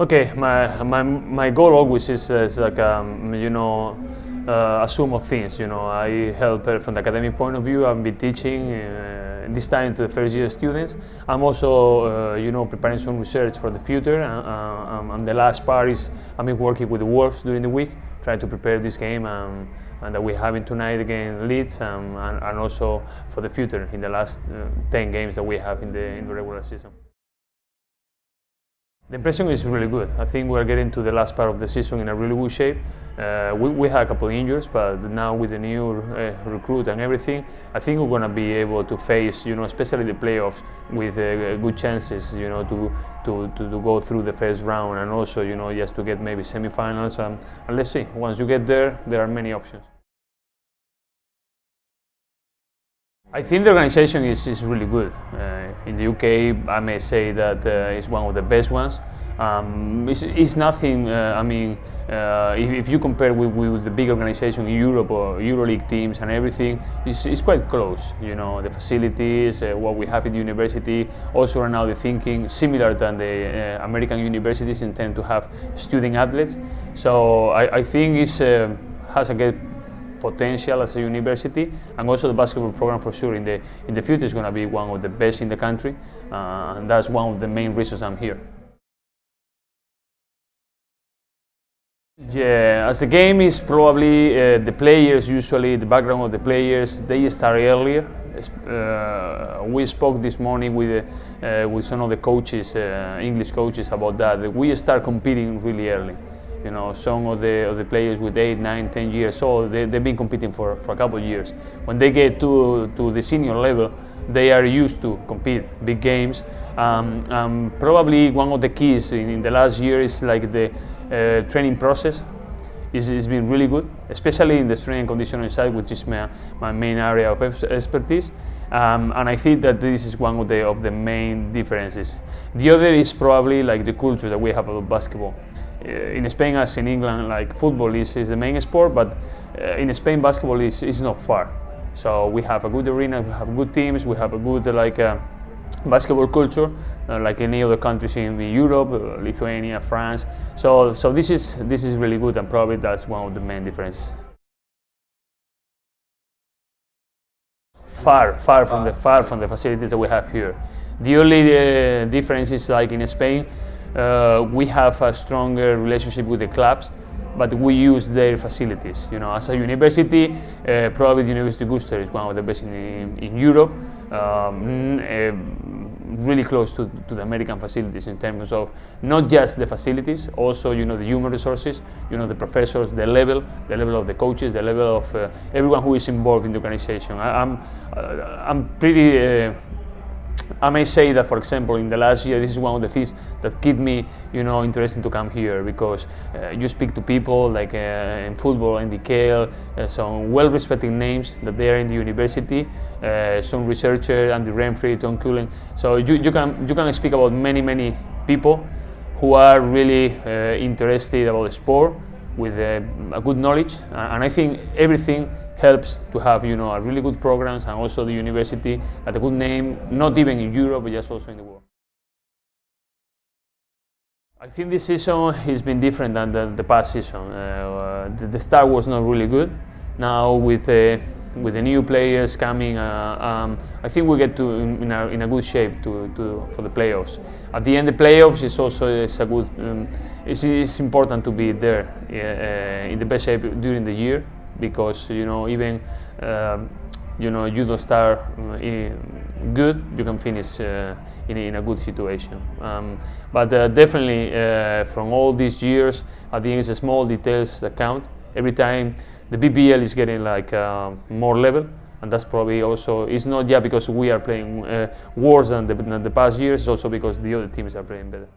Okay, my goal always is like a sum of things. You know, I help from the academic point of view. I've been teaching this time to the first year students. I'm also preparing some research for the future. And the last part is I've been working with the Wolves during the week, trying to prepare this game and that we're having tonight against Leeds, and also for the future in the last 10 games that we have in the regular season. The impression is really good. I think we're getting to the last part of the season in a really good shape. We had a couple of injuries, but now with the new recruit and everything, I think we're going to be able to face, especially the playoffs, with good chances, to go through the first round, and also, just to get maybe semi-finals. And let's see. Once you get there are many options. I think the organization is really good. In the UK, I may say that it's one of the best ones. It's nothing, if you compare with the big organization in Europe or EuroLeague teams and everything, it's quite close. The facilities, what we have in the university, also right now the thinking similar than the American universities in terms to have student athletes. So I think it has a good potential as a university, and also the basketball program for sure in the future is going to be one of the best in the country, and that's one of the main reasons I'm here. Yeah, as the game is probably the players, usually the background of the players, they start earlier. We spoke this morning with some of the coaches, English coaches, about that we start competing really early. Some of the players with 8, 9, 10 years old, they've been competing for a couple of years. When they get to the senior level, they are used to compete big games. Probably one of the keys in the last year is like the training process. It's been really good, especially in the strength and conditioning side, which is my main area of expertise. And I think that this is one of the main differences. The other is probably like the culture that we have about basketball. In Spain, as in England, like football is the main sport, but in Spain, basketball is not far. So we have a good arena, we have good teams, we have a good basketball culture, like any other countries in Europe, Lithuania, France. So this is really good, and probably that's one of the main differences. Far from the facilities that we have here. The only difference is like in Spain. We have a stronger relationship with the clubs, but we use their facilities. As a university, probably the University of Worcester is one of the best in Europe, really close to the American facilities in terms of not just the facilities, also the human resources, the professors, the level of the coaches, the level of everyone who is involved in the organization. I'm pretty. I may say that, for example, in the last year, this is one of the things that keep me, interested to come here, because you speak to people like in football, Andy Kale, some well-respected names that they are in the university, some researchers, Andy Renfrey, Tom Cullen. So you can speak about many people who are really interested about the sport with a good knowledge, and I think everything helps to have a really good programs, and also the university at a good name, not even in Europe, but just also in the world. I think this season has been different than the past season. The start was not really good. Now with the new players coming, I think we get in a good shape for the playoffs. At the end, the playoffs is a good. It's important to be there in the best shape during the year, because even you don't start good, you can finish in a good situation. But definitely from all these years, I think it's the small details that count. Every time the BBL is getting like more level, and that's probably also, it's not just because we are playing worse than the past years, it's also because the other teams are playing better.